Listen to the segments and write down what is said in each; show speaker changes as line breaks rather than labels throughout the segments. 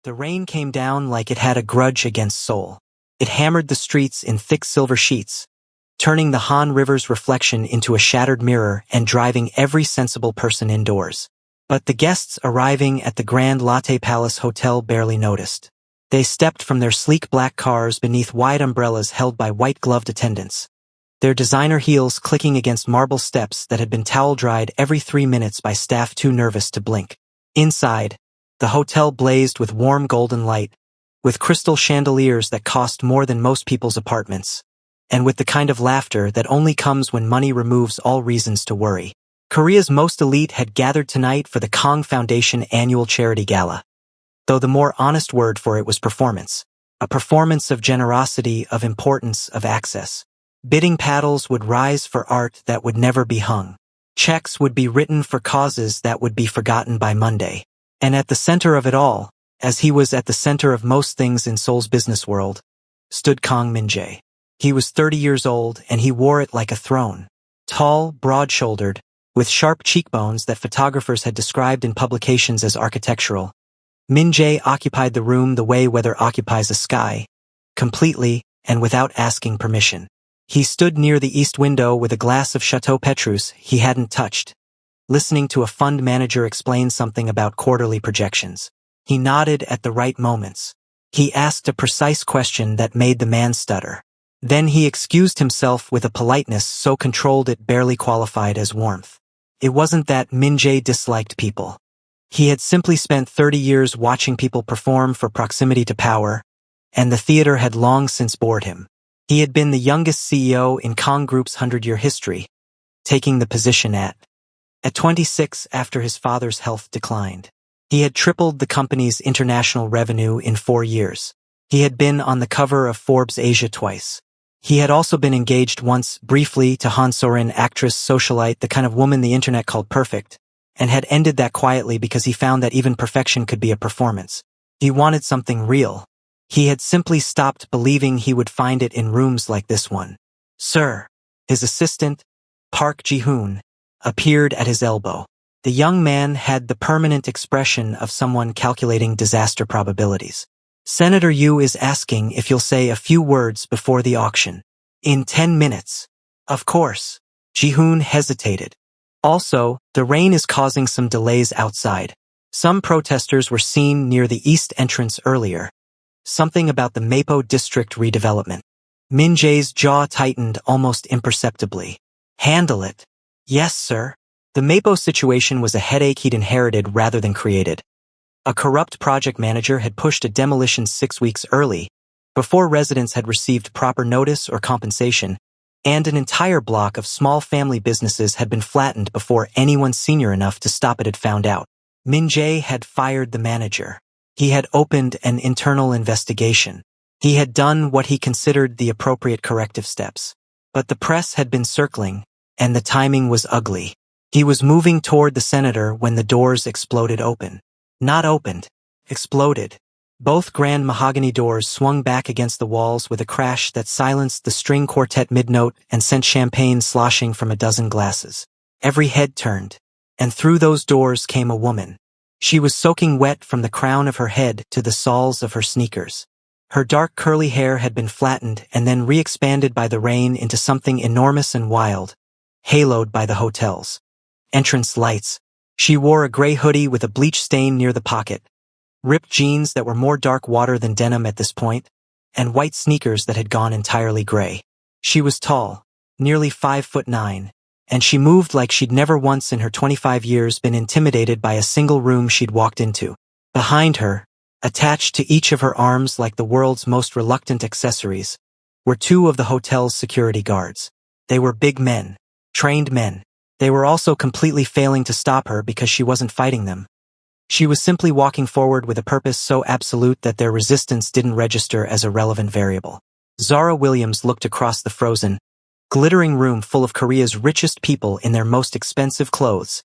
The rain came down like it had a grudge against Seoul. It hammered the streets in thick silver sheets, turning the Han River's reflection into a shattered mirror and driving every sensible person indoors. But the guests arriving at the Grand Latte Palace Hotel barely noticed. They stepped from their sleek black cars beneath wide umbrellas held by white-gloved attendants, their designer heels clicking against marble steps that had been towel-dried every 3 minutes by staff too nervous to blink. Inside, the hotel blazed with warm golden light, with crystal chandeliers that cost more than most people's apartments, and with the kind of laughter that only comes when money removes all reasons to worry. Korea's most elite had gathered tonight for the Kong Foundation annual charity gala, though the more honest word for it was performance. A performance of generosity, of importance, of access. Bidding paddles would rise for art that would never be hung. Checks would be written for causes that would be forgotten by Monday. And at the center of it all, as he was at the center of most things in Seoul's business world, stood Kang Min-jae. He was 30 years old and he wore it like a throne. Tall, broad-shouldered, with sharp cheekbones that photographers had described in publications as architectural. Min-jae occupied the room the way weather occupies a sky, completely and without asking permission. He stood near the east window with a glass of Chateau Petrus he hadn't touched, listening to a fund manager explain something about quarterly projections. He nodded at the right moments. He asked a precise question that made the man stutter. Then he excused himself with a politeness so controlled it barely qualified as warmth. It wasn't that Min-jae disliked people. He had simply spent 30 years watching people perform for proximity to power, and the theater had long since bored him. He had been the youngest CEO in Kong Group's 100-year history, taking the position at 26 after his father's health declined. He had tripled the company's international revenue in 4 years. He had been on the cover of Forbes Asia twice. He had also been engaged once, briefly, to Han Sorin, actress, socialite, the kind of woman the internet called perfect, and had ended that quietly because he found that even perfection could be a performance. He wanted something real. He had simply stopped believing he would find it in rooms like this one. Sir, his assistant, Park Ji-hoon, appeared at his elbow. The young man had the permanent expression of someone calculating disaster probabilities. Senator Yu is asking if you'll say a few words before the auction. In 10 minutes. Of course. Ji-hoon hesitated. Also, the rain is causing some delays outside. Some protesters were seen near the east entrance earlier. Something about the Mapo district redevelopment. Min-jae's jaw tightened almost imperceptibly. Handle it. Yes, sir. The Mapo situation was a headache he'd inherited rather than created. A corrupt project manager had pushed a demolition 6 weeks early, before residents had received proper notice or compensation, and an entire block of small family businesses had been flattened before anyone senior enough to stop it had found out. Min-jae had fired the manager. He had opened an internal investigation. He had done what he considered the appropriate corrective steps. But the press had been circling, and the timing was ugly. He was moving toward the senator when the doors exploded open. Not opened. Exploded. Both grand mahogany doors swung back against the walls with a crash that silenced the string quartet mid-note and sent champagne sloshing from a dozen glasses. Every head turned, and through those doors came a woman. She was soaking wet from the crown of her head to the soles of her sneakers. Her dark curly hair had been flattened and then re-expanded by the rain into something enormous and wild, haloed by the hotel's entrance lights. She wore a gray hoodie with a bleach stain near the pocket, ripped jeans that were more dark water than denim at this point, and white sneakers that had gone entirely gray. She was tall, nearly 5'9", and she moved like she'd never once in her 25 years been intimidated by a single room she'd walked into. Behind her, attached to each of her arms like the world's most reluctant accessories, were 2 of the hotel's security guards. They were big men, trained men. They were also completely failing to stop her because she wasn't fighting them. She was simply walking forward with a purpose so absolute that their resistance didn't register as a relevant variable. Zara Williams looked across the frozen, glittering room full of Korea's richest people in their most expensive clothes,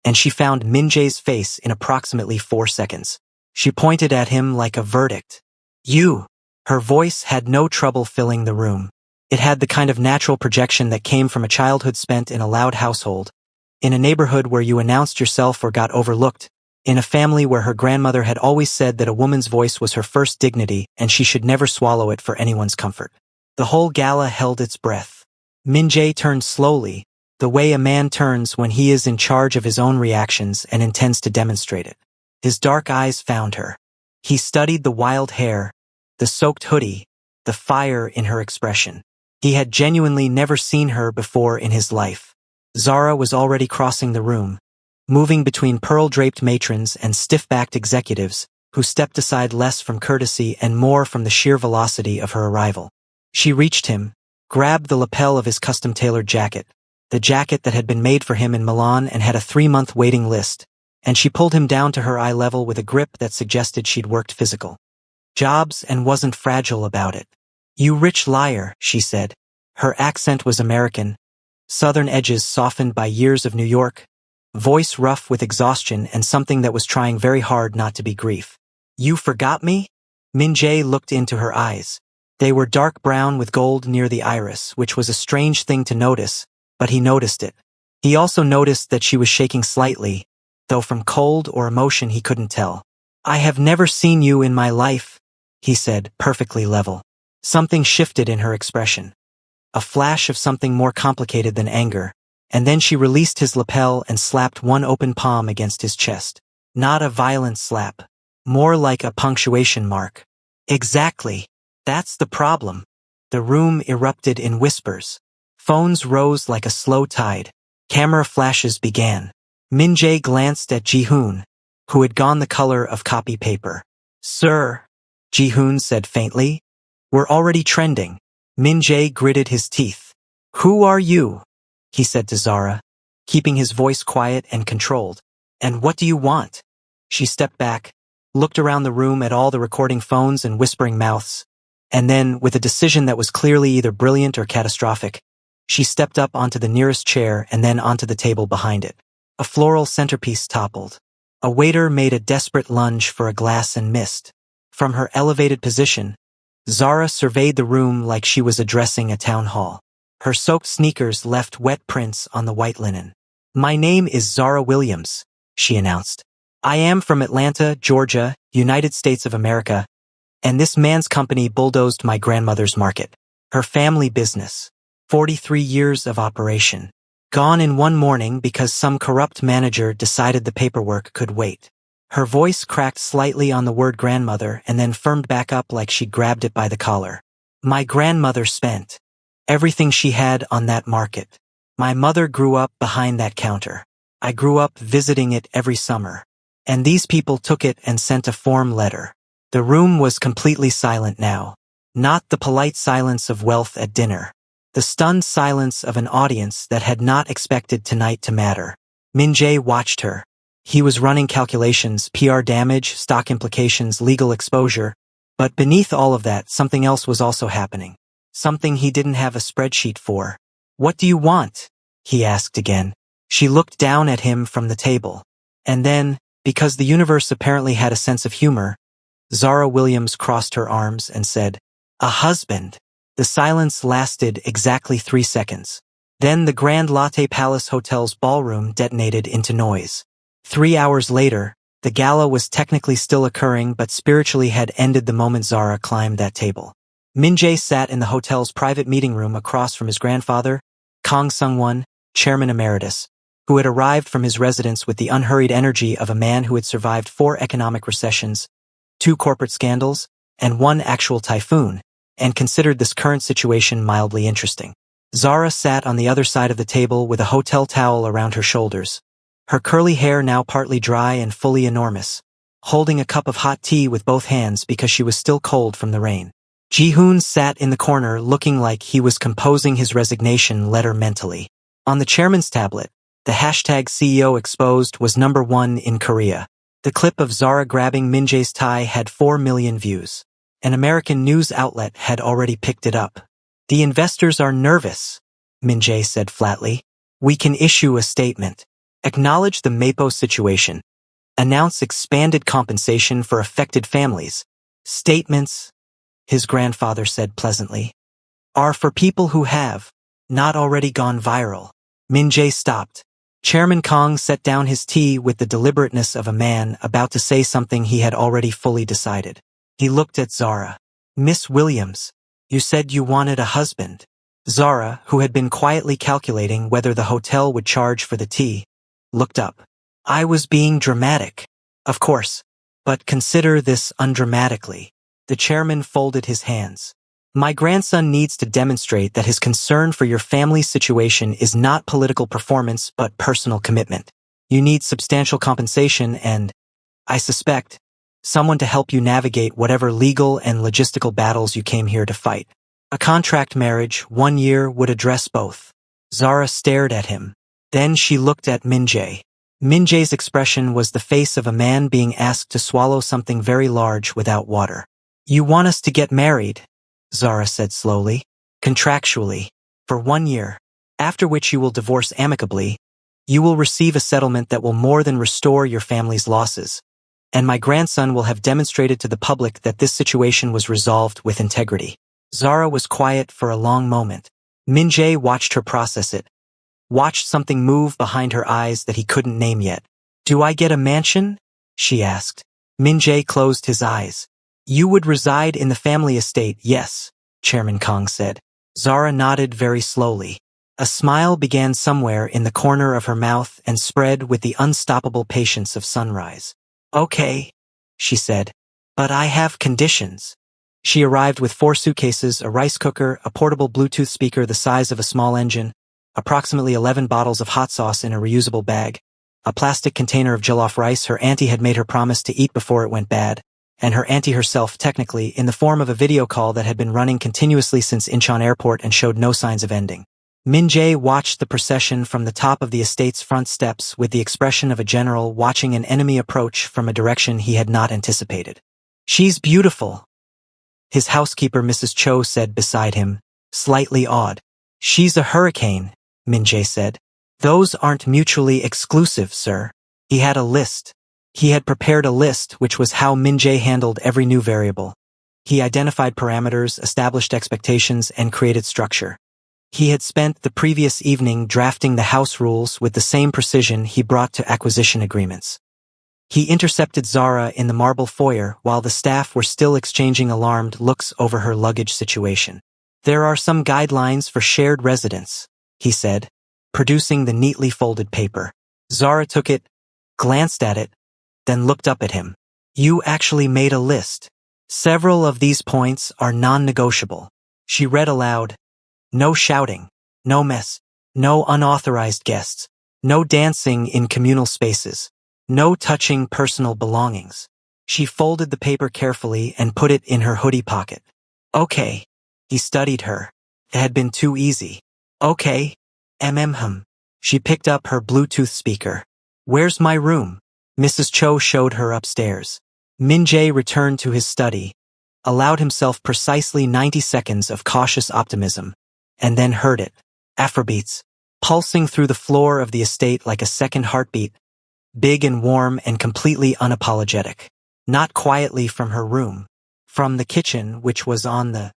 and she found Min-jae's face in approximately 4 seconds. She pointed at him like a verdict. You! Her voice had no trouble filling the room. It had the kind of natural projection that came from a childhood spent in a loud household, in a neighborhood where you announced yourself or got overlooked, in a family where her grandmother had always said that a woman's voice was her first dignity and she should never swallow it for anyone's comfort. The whole gala held its breath. Min-jae turned slowly, the way a man turns when he is in charge of his own reactions and intends to demonstrate it. His dark eyes found her. He studied the wild hair, the soaked hoodie, the fire in her expression. He had genuinely never seen her before in his life. Zara was already crossing the room, moving between pearl-draped matrons and stiff-backed executives who stepped aside less from courtesy and more from the sheer velocity of her arrival. She reached him, grabbed the lapel of his custom-tailored jacket, the jacket that had been made for him in Milan and had a 3-month waiting list, and she pulled him down to her eye level with a grip that suggested she'd worked physical jobs and wasn't fragile about it. "You rich liar," she said. Her accent was American, southern edges softened by years of New York, voice rough with exhaustion and something that was trying very hard not to be grief. "You forgot me?" Min-jae looked into her eyes. They were dark brown with gold near the iris, which was a strange thing to notice, but he noticed it. He also noticed that she was shaking slightly, though from cold or emotion he couldn't tell. "I have never seen you in my life," he said, perfectly level. Something shifted in her expression. A flash of something more complicated than anger, and then she released his lapel and slapped one open palm against his chest. Not a violent slap. More like a punctuation mark. "Exactly. That's the problem." The room erupted in whispers. Phones rose like a slow tide. Camera flashes began. Min-jae glanced at Ji-hoon, who had gone the color of copy paper. "Sir," Ji-hoon said faintly. "We're already trending." Min-jae gritted his teeth. "Who are you?" he said to Zara, keeping his voice quiet and controlled. "And what do you want?" She stepped back, looked around the room at all the recording phones and whispering mouths, and then, with a decision that was clearly either brilliant or catastrophic, she stepped up onto the nearest chair and then onto the table behind it. A floral centerpiece toppled. A waiter made a desperate lunge for a glass and missed. From her elevated position, Zara surveyed the room like she was addressing a town hall. Her soaked sneakers left wet prints on the white linen. "My name is Zara Williams," she announced. "I am from Atlanta, Georgia, United States of America, and this man's company bulldozed my grandmother's market. Her family business. 43 years of operation. Gone in one morning because some corrupt manager decided the paperwork could wait." Her voice cracked slightly on the word grandmother and then firmed back up like she'd grabbed it by the collar. "My grandmother spent everything she had on that market. My mother grew up behind that counter. I grew up visiting it every summer. And these people took it and sent a form letter." The room was completely silent now. Not the polite silence of wealth at dinner. The stunned silence of an audience that had not expected tonight to matter. Min-jae watched her. He was running calculations, PR damage, stock implications, legal exposure, but beneath all of that, something else was also happening. Something he didn't have a spreadsheet for. "What do you want?" he asked again. She looked down at him from the table. And then, because the universe apparently had a sense of humor, Zara Williams crossed her arms and said, "A husband." The silence lasted exactly 3 seconds. Then the Grand Latte Palace Hotel's ballroom detonated into noise. 3 hours later, the gala was technically still occurring but spiritually had ended the moment Zara climbed that table. Min-jae sat in the hotel's private meeting room across from his grandfather, Kang Sung-won, chairman emeritus, who had arrived from his residence with the unhurried energy of a man who had survived 4 economic recessions, 2 corporate scandals, and 1 actual typhoon, and considered this current situation mildly interesting. Zara sat on the other side of the table with a hotel towel around her shoulders, her curly hair now partly dry and fully enormous, holding a cup of hot tea with both hands because she was still cold from the rain. Ji-hoon sat in the corner looking like he was composing his resignation letter mentally. On the chairman's tablet, the hashtag CEO exposed was #1 in Korea. The clip of Zara grabbing Min-jae's tie had 4 million views. An American news outlet had already picked it up. "The investors are nervous," Min-jae said flatly. "We can issue a statement. Acknowledge the Mapo situation. Announce expanded compensation for affected families. Statements," his grandfather said pleasantly, "are for people who have not already gone viral." Min-jae stopped. Chairman Kong set down his tea with the deliberateness of a man about to say something he had already fully decided. He looked at Zara. Miss Williams, you said you wanted a husband. Zara, who had been quietly calculating whether the hotel would charge for the tea, looked up. I was being dramatic. Of course. But consider this undramatically. The chairman folded his hands. My grandson needs to demonstrate that his concern for your family's situation is not political performance but personal commitment. You need substantial compensation and, I suspect, someone to help you navigate whatever legal and logistical battles you came here to fight. A contract marriage, 1 year, would address both. Zara stared at him. Then she looked at Min-jae. Min-jae's expression was the face of a man being asked to swallow something very large without water. You want us to get married, Zara said slowly, contractually, for 1 year, after which you will divorce amicably. You will receive a settlement that will more than restore your family's losses, and my grandson will have demonstrated to the public that this situation was resolved with integrity. Zara was quiet for a long moment. Min-jae watched her process it, watched something move behind her eyes that he couldn't name yet. Do I get a mansion? She asked. Min-jae closed his eyes. You would reside in the family estate, yes, Chairman Kong said. Zara nodded very slowly. A smile began somewhere in the corner of her mouth and spread with the unstoppable patience of sunrise. Okay, she said, but I have conditions. She arrived with 4 suitcases, a rice cooker, a portable Bluetooth speaker the size of a small engine, approximately 11 bottles of hot sauce in a reusable bag, a plastic container of jollof rice her auntie had made her promise to eat before it went bad, and her auntie herself technically in the form of a video call that had been running continuously since Incheon Airport and showed no signs of ending. Min-jae watched the procession from the top of the estate's front steps with the expression of a general watching an enemy approach from a direction he had not anticipated. She's beautiful, his housekeeper Mrs. Cho said beside him, slightly awed. She's a hurricane, Min-jae said. Those aren't mutually exclusive, sir. He had a list. He had prepared a list, which was how Min-jae handled every new variable. He identified parameters, established expectations, and created structure. He had spent the previous evening drafting the house rules with the same precision he brought to acquisition agreements. He intercepted Zara in the marble foyer while the staff were still exchanging alarmed looks over her luggage situation. There are some guidelines for shared residence, he said, producing the neatly folded paper. Zara took it, glanced at it, then looked up at him. You actually made a list. Several of these points are non-negotiable. She read aloud. No shouting, no mess, no unauthorized guests, no dancing in communal spaces, no touching personal belongings. She folded the paper carefully and put it in her hoodie pocket. Okay. He studied her. It had been too easy. Okay. She picked up her Bluetooth speaker. Where's my room? Mrs. Cho showed her upstairs. Min-jae returned to his study, allowed himself precisely 90 seconds of cautious optimism, and then heard it. Afrobeats, pulsing through the floor of the estate like a second heartbeat, big and warm and completely unapologetic. Not quietly from her room. From the kitchen, which was on the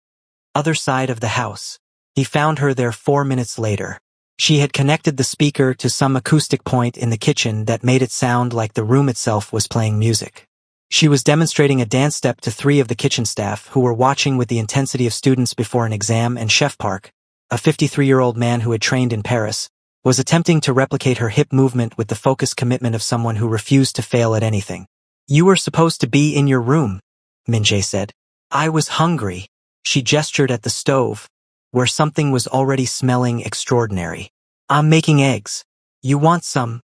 other side of the house. He found her there 4 minutes later. She had connected the speaker to some acoustic point in the kitchen that made it sound like the room itself was playing music. She was demonstrating a dance step to 3 of the kitchen staff who were watching with the intensity of students before an exam, and Chef Park, a 53-year-old man who had trained in Paris, was attempting to replicate her hip movement with the focused commitment of someone who refused to fail at anything. You were supposed to be in your room, Min-jae said. I was hungry. She gestured at the stove, where something was already smelling extraordinary. I'm making eggs. You want some?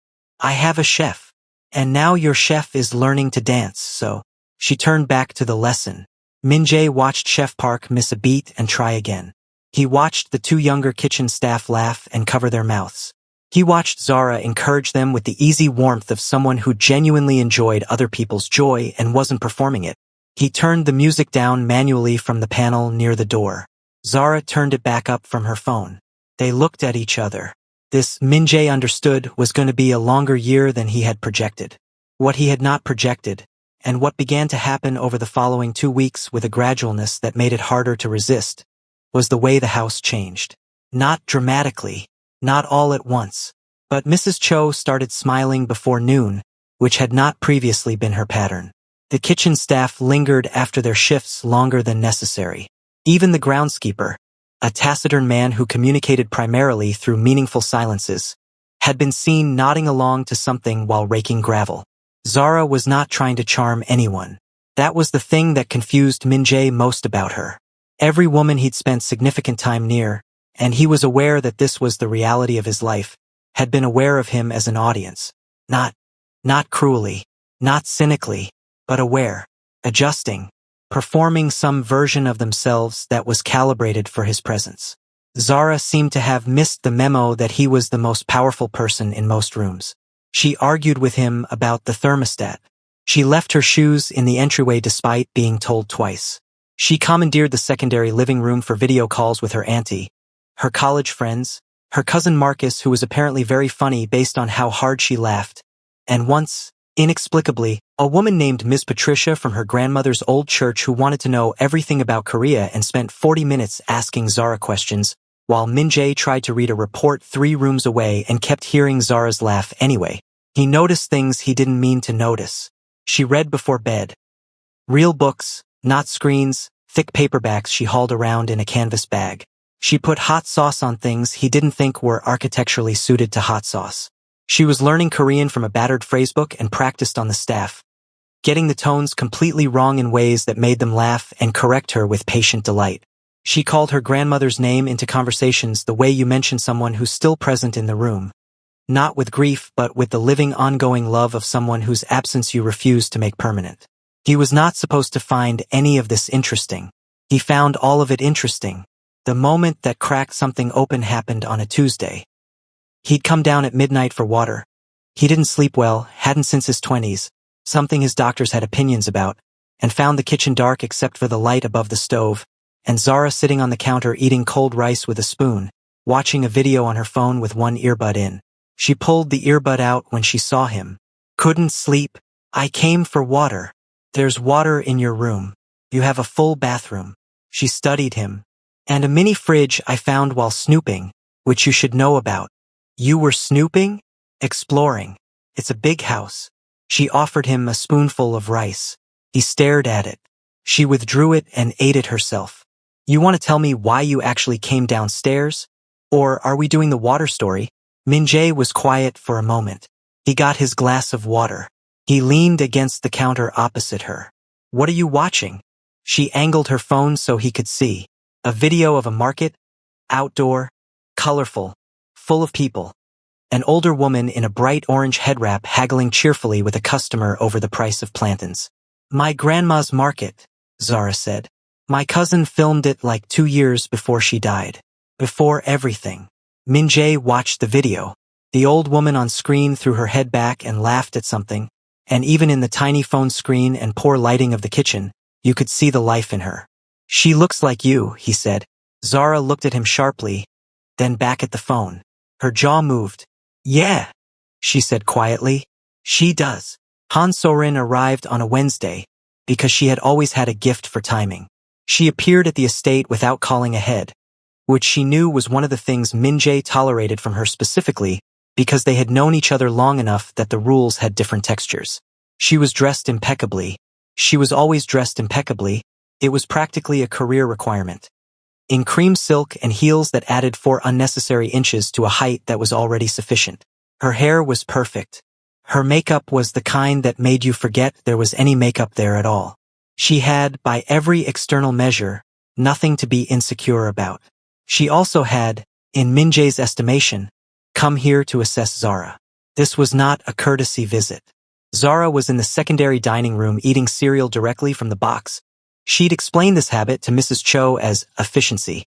I have a chef. And now your chef is learning to dance, so. She turned back to the lesson. Min-jae watched Chef Park miss a beat and try again. He watched the 2 younger kitchen staff laugh and cover their mouths. He watched Zara encourage them with the easy warmth of someone who genuinely enjoyed other people's joy and wasn't performing it. He turned the music down manually from the panel near the door. Zara turned it back up from her phone. They looked at each other. This, Min-jae understood, was going to be a longer year than he had projected. What he had not projected, and what began to happen over the following 2 weeks with a gradualness that made it harder to resist, was the way the house changed. Not dramatically, not all at once, But Mrs. Cho started smiling before noon, which had not previously been her pattern. The kitchen staff lingered after their shifts longer than necessary. Even the groundskeeper, a taciturn man who communicated primarily through meaningful silences, had been seen nodding along to something while raking gravel. Zara was not trying to charm anyone. That was the thing that confused Min-jae most about her. Every woman he'd spent significant time near, and he was aware that this was the reality of his life, had been aware of him as an audience. Not cruelly, not cynically, but aware, adjusting, performing some version of themselves that was calibrated for his presence. Zara seemed to have missed the memo that he was the most powerful person in most rooms. She argued with him about the thermostat. She left her shoes in the entryway despite being told twice. She commandeered the secondary living room for video calls with her auntie, her college friends, her cousin Marcus, who was apparently very funny based on how hard she laughed, and once, inexplicably, a woman named Ms. Patricia from her grandmother's old church who wanted to know everything about Korea and spent 40 minutes asking Zara questions, while Min-jae tried to read a report 3 rooms away and kept hearing Zara's laugh anyway. He noticed things he didn't mean to notice. She read before bed. Real books, not screens, thick paperbacks she hauled around in a canvas bag. She put hot sauce on things he didn't think were architecturally suited to hot sauce. She was learning Korean from a battered phrasebook and practiced on the staff, getting the tones completely wrong in ways that made them laugh and correct her with patient delight. She called her grandmother's name into conversations the way you mention someone who's still present in the room. Not with grief, but with the living ongoing love of someone whose absence you refuse to make permanent. He was not supposed to find any of this interesting. He found all of it interesting. The moment that cracked something open happened on a Tuesday. He'd come down at midnight for water. He didn't sleep well, hadn't since his 20s, something his doctors had opinions about, and found the kitchen dark except for the light above the stove, and Zara sitting on the counter eating cold rice with a spoon, watching a video on her phone with one earbud in. She pulled the earbud out when she saw him. Couldn't sleep. I came for water. There's water in your room. You have a full bathroom. She studied him. And a mini fridge I found while snooping, which you should know about. You were snooping? Exploring. It's a big house. She offered him a spoonful of rice. He stared at it. She withdrew it and ate it herself. You want to tell me why you actually came downstairs? Or are we doing the water story? Min-jae was quiet for a moment. He got his glass of water. He leaned against the counter opposite her. What are you watching? She angled her phone so he could see. A video of a market, outdoor, colorful, full of people. An older woman in a bright orange head wrap haggling cheerfully with a customer over the price of plantains. My grandma's market, Zara said. My cousin filmed it like 2 years before she died. Before everything. Min-jae watched the video. The old woman on screen threw her head back and laughed at something, and even in the tiny phone screen and poor lighting of the kitchen, you could see the life in her. She looks like you, he said. Zara looked at him sharply, then back at the phone. Her jaw moved. Yeah, she said quietly. She does. Han So-rin arrived on a Wednesday, because she had always had a gift for timing. She appeared at the estate without calling ahead, which she knew was one of the things Min-jae tolerated from her specifically, because they had known each other long enough that the rules had different textures. She was dressed impeccably. She was always dressed impeccably. It was practically a career requirement. In cream silk and heels that added 4 unnecessary inches to a height that was already sufficient. Her hair was perfect. Her makeup was the kind that made you forget there was any makeup there at all. She had, by every external measure, nothing to be insecure about. She also had, in Min-jae's estimation, come here to assess Zara. This was not a courtesy visit. Zara was in the secondary dining room eating cereal directly from the box. She'd explained this habit to Mrs. Cho as efficiency,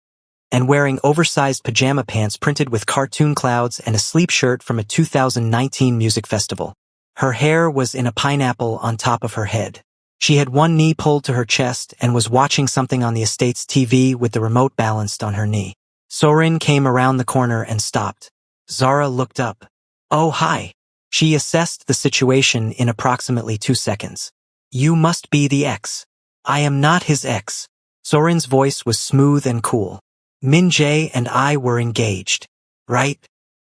and wearing oversized pajama pants printed with cartoon clouds and a sleep shirt from a 2019 music festival. Her hair was in a pineapple on top of her head. She had one knee pulled to her chest and was watching something on the estate's TV with the remote balanced on her knee. So-rin came around the corner and stopped. Zara looked up. Oh, hi. She assessed the situation in approximately 2 seconds. You must be the ex. I am not his ex. So-rin's voice was smooth and cool. Min-jae and I were engaged. Right?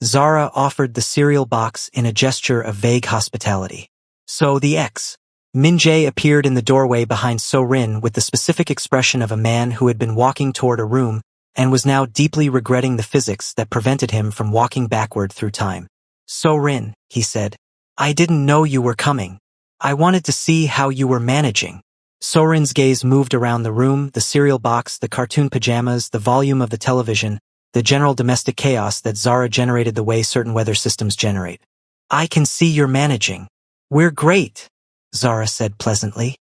Zara offered the cereal box in a gesture of vague hospitality. So the ex. Min-jae appeared in the doorway behind So-rin with the specific expression of a man who had been walking toward a room and was now deeply regretting the physics that prevented him from walking backward through time. So-rin, he said, I didn't know you were coming. I wanted to see how you were managing. So-rin's gaze moved around the room, the cereal box, the cartoon pajamas, the volume of the television, the general domestic chaos that Zara generated the way certain weather systems generate. I can see you're managing. We're great, Zara said pleasantly.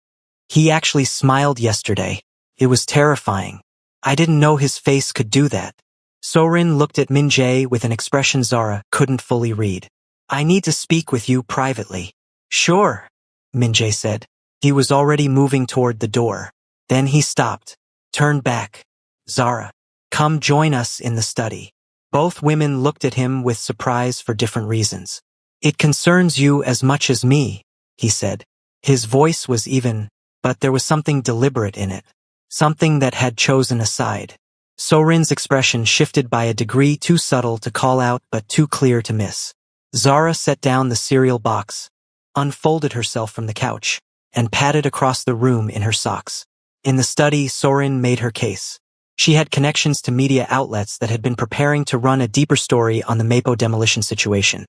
He actually smiled yesterday. It was terrifying. I didn't know his face could do that. So-rin looked at Min-jae with an expression Zara couldn't fully read. I need to speak with you privately. Sure, Min-jae said. He was already moving toward the door. Then he stopped, turned back. Zara, come join us in the study. Both women looked at him with surprise for different reasons. It concerns you as much as me, he said. His voice was even, but there was something deliberate in it. Something that had chosen a side. So-rin's expression shifted by a degree too subtle to call out but too clear to miss. Zara set down the cereal box, unfolded herself from the couch, and padded across the room in her socks. In the study, So-rin made her case. She had connections to media outlets that had been preparing to run a deeper story on the Mapo demolition situation.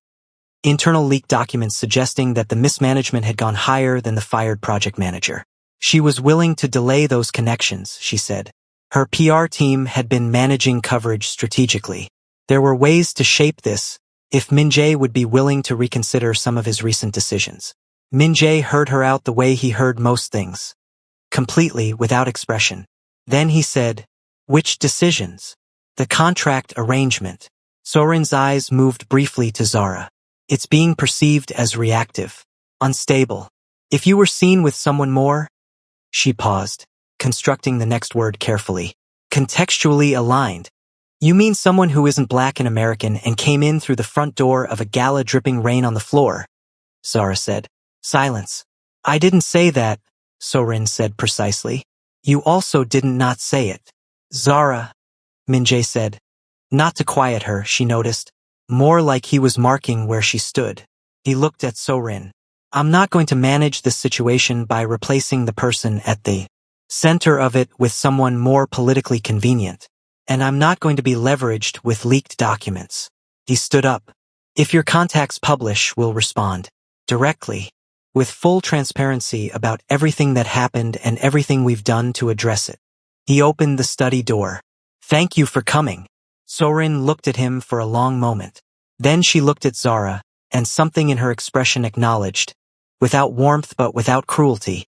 Internal leaked documents suggesting that the mismanagement had gone higher than the fired project manager. She was willing to delay those connections, she said. Her PR team had been managing coverage strategically. There were ways to shape this, if Min-jae would be willing to reconsider some of his recent decisions. Min-jae heard her out the way he heard most things. Completely without expression. Then he said, which decisions? The contract arrangement. So-rin's eyes moved briefly to Zara. It's being perceived as reactive, unstable. If you were seen with someone more? She paused, constructing the next word carefully. Contextually aligned. You mean someone who isn't black and American and came in through the front door of a gala dripping rain on the floor? Zara said. Silence. I didn't say that, So-rin said precisely. You also didn't not say it. Zara, Min-jae said. Not to quiet her, she noticed. More like he was marking where she stood. He looked at So-rin. I'm not going to manage this situation by replacing the person at the center of it with someone more politically convenient. And I'm not going to be leveraged with leaked documents. He stood up. If your contacts publish, we'll respond. Directly. With full transparency about everything that happened and everything we've done to address it. He opened the study door. Thank you for coming. So-rin looked at him for a long moment. Then she looked at Zara, and something in her expression acknowledged, without warmth but without cruelty,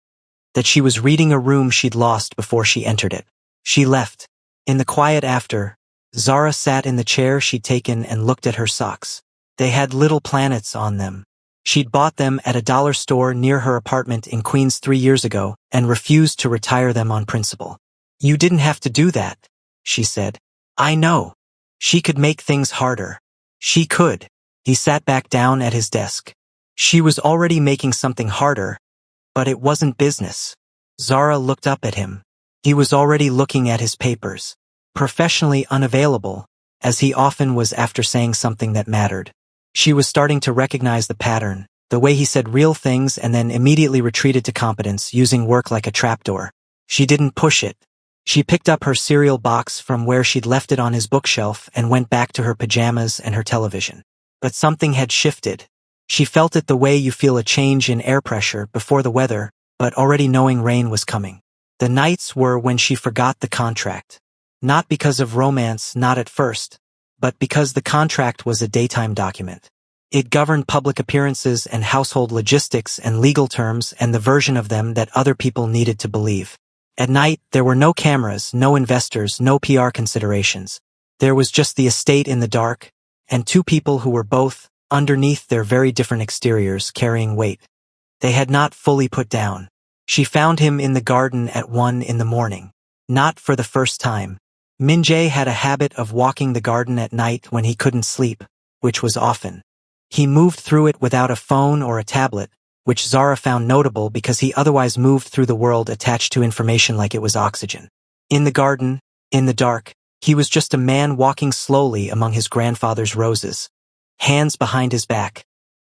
that she was reading a room she'd lost before she entered it. She left. In the quiet after, Zara sat in the chair she'd taken and looked at her socks. They had little planets on them. She'd bought them at a dollar store near her apartment in Queens 3 years ago and refused to retire them on principle. You didn't have to do that, she said. I know. She could make things harder. She could. He sat back down at his desk. She was already making something harder, but it wasn't business. Zara looked up at him. He was already looking at his papers, professionally unavailable, as he often was after saying something that mattered. She was starting to recognize the pattern, the way he said real things and then immediately retreated to competence, using work like a trapdoor. She didn't push it. She picked up her cereal box from where she'd left it on his bookshelf and went back to her pajamas and her television. But something had shifted. She felt it the way you feel a change in air pressure before the weather, but already knowing rain was coming. The nights were when she forgot the contract. Not because of romance, not at first, but because the contract was a daytime document. It governed public appearances and household logistics and legal terms and the version of them that other people needed to believe. At night, there were no cameras, no investors, no PR considerations. There was just the estate in the dark, and two people who were both, underneath their very different exteriors, carrying weight. They had not fully put down. She found him in the garden at 1 in the morning. Not for the first time. Min-jae had a habit of walking the garden at night when he couldn't sleep, which was often. He moved through it without a phone or a tablet, which Zara found notable because he otherwise moved through the world attached to information like it was oxygen. In the garden, in the dark, he was just a man walking slowly among his grandfather's roses. hands behind his back,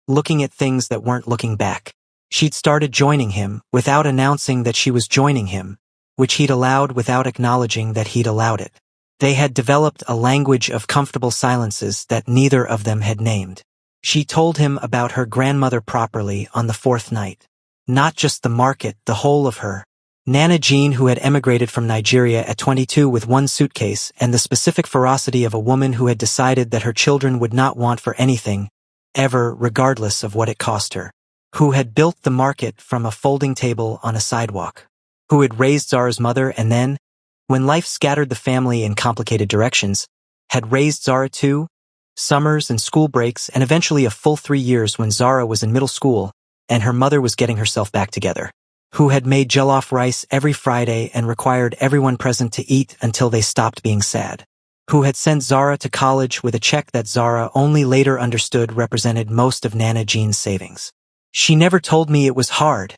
looking at things that weren't looking back. She'd started joining him without announcing that she was joining him, which he'd allowed without acknowledging that he'd allowed it. They had developed a language of comfortable silences that neither of them had named. She told him about her grandmother properly on the fourth night. Not just the market, the whole of her. Nana Jean, who had emigrated from Nigeria at 22 with one suitcase, and the specific ferocity of a woman who had decided that her children would not want for anything, ever, regardless of what it cost her. Who had built the market from a folding table on a sidewalk. Who had raised Zara's mother and then, when life scattered the family in complicated directions, had raised Zara too. Summers and school breaks and eventually a full 3 years when Zara was in middle school and her mother was getting herself back together. Who had made jollof rice every Friday and required everyone present to eat until they stopped being sad. Who had sent Zara to college with a check that Zara only later understood represented most of Nana Jean's savings. She never told me it was hard,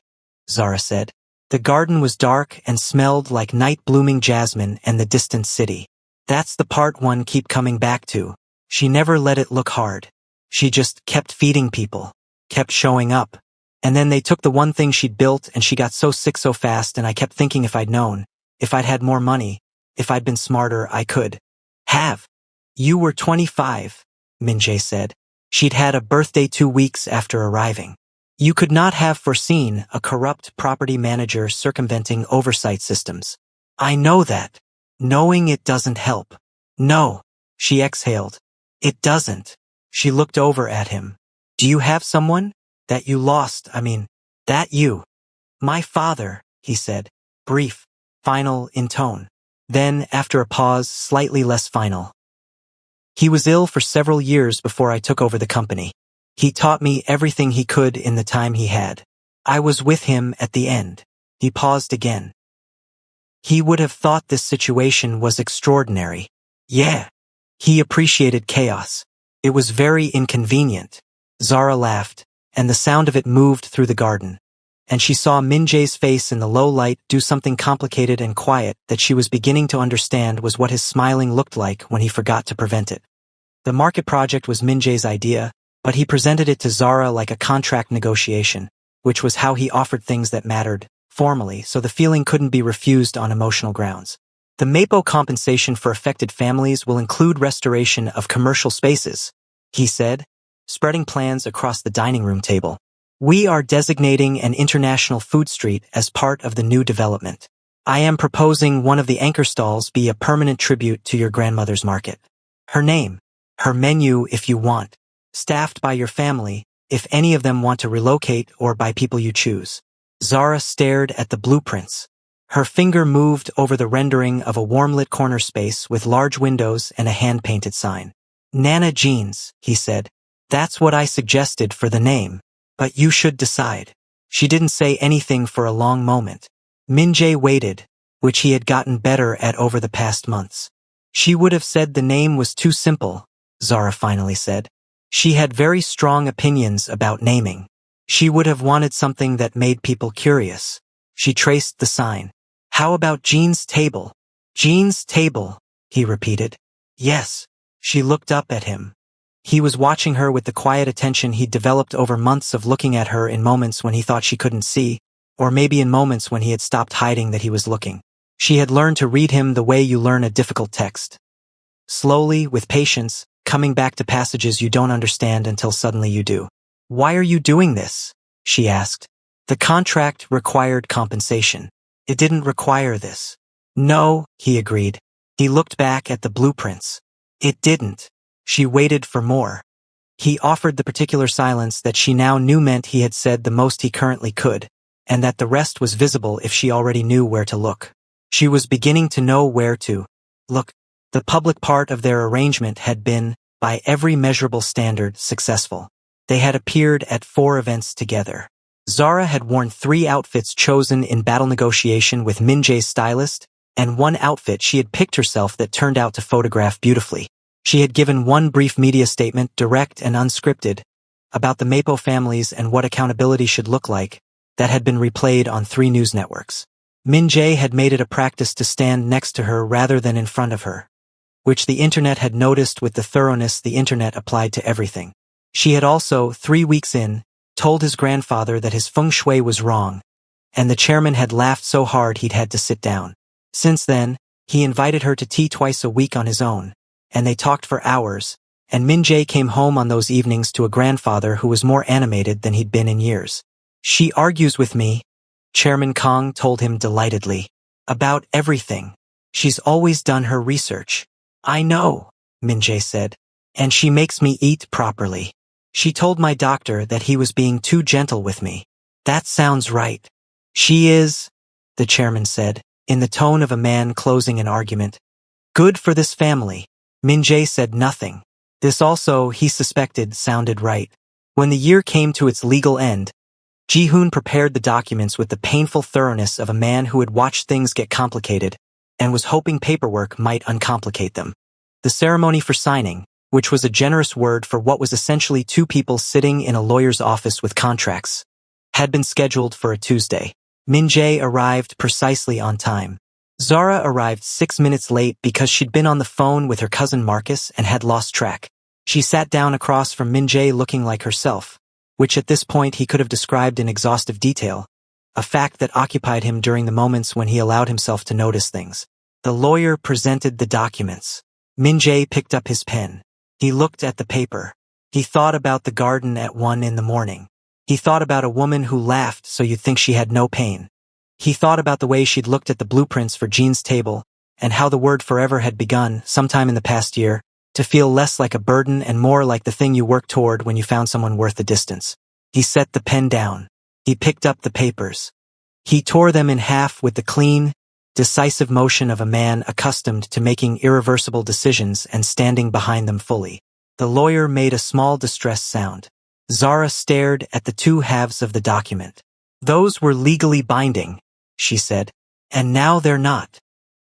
Zara said. The garden was dark and smelled like night-blooming jasmine and the distant city. That's the part one keep coming back to. She never let it look hard. She just kept feeding people, kept showing up. And then they took the one thing she'd built and she got so sick so fast, and I kept thinking if I'd known, if I'd had more money, if I'd been smarter, I could have. You were 25, Minjae said. She'd had a birthday 2 weeks after arriving. You could not have foreseen a corrupt property manager circumventing oversight systems. I know that. Knowing it doesn't help. No, she exhaled. It doesn't. She looked over at him. Do you have someone? That you lost, that you. My father, he said, brief, final in tone. Then, after a pause, slightly less final. He was ill for several years before I took over the company. He taught me everything he could in the time he had. I was with him at the end. He paused again. He would have thought this situation was extraordinary. Yeah. He appreciated chaos. It was very inconvenient. Zara laughed, and the sound of it moved through the garden. And she saw Minjae's face in the low light do something complicated and quiet that she was beginning to understand was what his smiling looked like when he forgot to prevent it. The market project was Minjae's idea, but he presented it to Zara like a contract negotiation, which was how he offered things that mattered, formally, so the feeling couldn't be refused on emotional grounds. The MAPO compensation for affected families will include restoration of commercial spaces, he said, spreading plans across the dining room table. We are designating an international food street as part of the new development. I am proposing one of the anchor stalls be a permanent tribute to your grandmother's market. Her name, her menu if you want, staffed by your family, if any of them want to relocate, or by people you choose. Zara stared at the blueprints. Her finger moved over the rendering of a warm-lit corner space with large windows and a hand-painted sign. Nana Jean's, he said. That's what I suggested for the name. But you should decide. She didn't say anything for a long moment. Minjae waited, which he had gotten better at over the past months. She would have said the name was too simple, Zara finally said. She had very strong opinions about naming. She would have wanted something that made people curious. She traced the sign. How about Jean's table? Jean's table, he repeated. Yes. She looked up at him. He was watching her with the quiet attention he'd developed over months of looking at her in moments when he thought she couldn't see, or maybe in moments when he had stopped hiding that he was looking. She had learned to read him the way you learn a difficult text. Slowly, with patience, coming back to passages you don't understand until suddenly you do. Why are you doing this? She asked. The contract required compensation. It didn't require this. No, he agreed. He looked back at the blueprints. It didn't. She waited for more. He offered the particular silence that she now knew meant he had said the most he currently could, and that the rest was visible if she already knew where to look. She was beginning to know where to look. The public part of their arrangement had been, by every measurable standard, successful. They had appeared at 4 events together. Zara had worn 3 outfits chosen in battle negotiation with Minjae's stylist, and 1 outfit she had picked herself that turned out to photograph beautifully. She had given 1 brief media statement, direct and unscripted, about the Mapo families and what accountability should look like, that had been replayed on 3 news networks. Minjae had made it a practice to stand next to her rather than in front of her, which the internet had noticed with the thoroughness the internet applied to everything. She had also, 3 weeks in, told his grandfather that his feng shui was wrong, and the chairman had laughed so hard he'd had to sit down. Since then, he invited her to tea twice a week on his own, and they talked for hours, and Min Jae came home on those evenings to a grandfather who was more animated than he'd been in years. She argues with me, Chairman Kong told him delightedly. About everything. She's always done her research. I know, Min Jae said. And she makes me eat properly. She told my doctor that he was being too gentle with me. That sounds right. She is, the chairman said, in the tone of a man closing an argument. Good for this family. Min Jae said nothing. This also, he suspected, sounded right. When the year came to its legal end, Ji-hoon prepared the documents with the painful thoroughness of a man who had watched things get complicated and was hoping paperwork might uncomplicate them. The ceremony for signing, which was a generous word for what was essentially two people sitting in a lawyer's office with contracts, had been scheduled for a Tuesday. Min Jae arrived precisely on time. Zara arrived 6 minutes late because she'd been on the phone with her cousin Marcus and had lost track. She sat down across from Min Jae looking like herself, which at this point he could have described in exhaustive detail, a fact that occupied him during the moments when he allowed himself to notice things. The lawyer presented the documents. Min Jae picked up his pen. He looked at the paper. He thought about the garden at 1 in the morning. He thought about a woman who laughed so you'd think she had no pain. He thought about the way she'd looked at the blueprints for Jean's table, and how the word forever had begun, sometime in the past year, to feel less like a burden and more like the thing you worked toward when you found someone worth the distance. He set the pen down. He picked up the papers. He tore them in half with the clean, decisive motion of a man accustomed to making irreversible decisions and standing behind them fully. The lawyer made a small distressed sound. Zara stared at the two halves of the document. Those were legally binding, she said, and now they're not.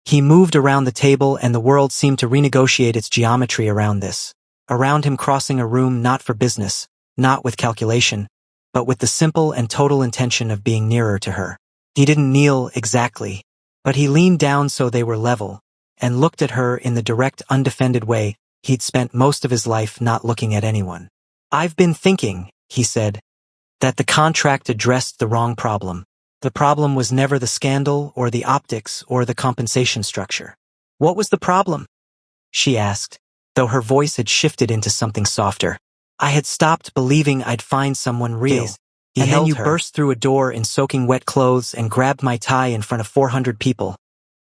He moved around the table and the world seemed to renegotiate its geometry around this. Around him crossing a room not for business, not with calculation, but with the simple and total intention of being nearer to her. He didn't kneel exactly, but he leaned down so they were level, and looked at her in the direct, undefended way he'd spent most of his life not looking at anyone. I've been thinking, he said, that the contract addressed the wrong problem. The problem was never the scandal or the optics or the compensation structure. What was the problem? She asked, though her voice had shifted into something softer. I had stopped believing I'd find someone real. And then you burst through a door in soaking wet clothes and grabbed my tie in front of 400 people.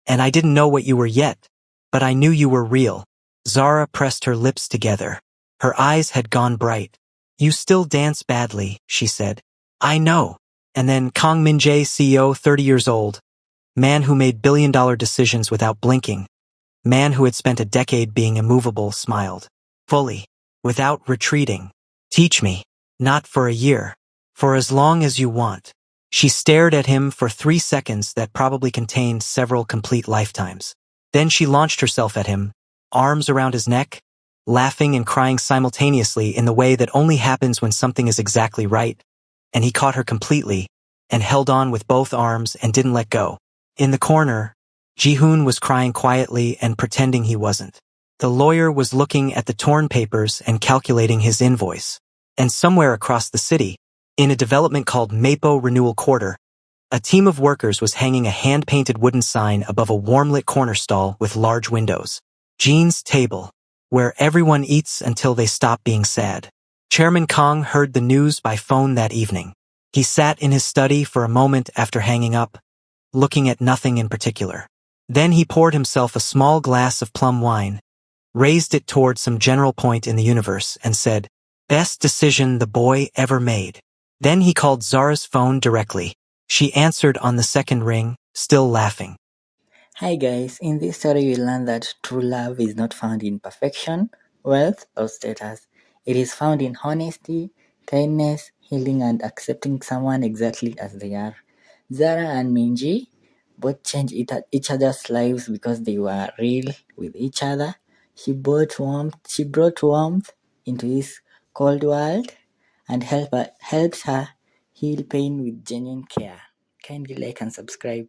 And I didn't know what you were yet, but I knew you were real. Zara pressed her lips together. Her eyes had gone bright. You still dance badly, she said. I know. And then Kong Min Jae, CEO, 30 years old, man who made billion-dollar decisions without blinking, man who had spent a decade being immovable, smiled. Fully. Without retreating. Teach me. Not for a year. For as long as you want. She stared at him for 3 seconds that probably contained several complete lifetimes. Then she launched herself at him, arms around his neck, laughing and crying simultaneously in the way that only happens when something is exactly right, and he caught her completely, and held on with both arms and didn't let go. In the corner, Ji-hoon was crying quietly and pretending he wasn't. The lawyer was looking at the torn papers and calculating his invoice. And somewhere across the city, in a development called Mapo Renewal Quarter, a team of workers was hanging a hand-painted wooden sign above a warm-lit corner stall with large windows. Jean's table, where everyone eats until they stop being sad. Chairman Kong heard the news by phone that evening. He sat in his study for a moment after hanging up, looking at nothing in particular. Then he poured himself a small glass of plum wine, raised it toward some general point in the universe, and said, "Best decision the boy ever made." Then he called Zara's phone directly. She answered on the second ring, still laughing.
Hi guys, in this story we learn that true love is not found in perfection, wealth, or status. It is found in honesty, kindness, healing, and accepting someone exactly as they are. Zara and Minji both changed each other's lives because they were real with each other. She brought warmth into his cold world and helped her heal pain with genuine care. Kindly like and subscribe.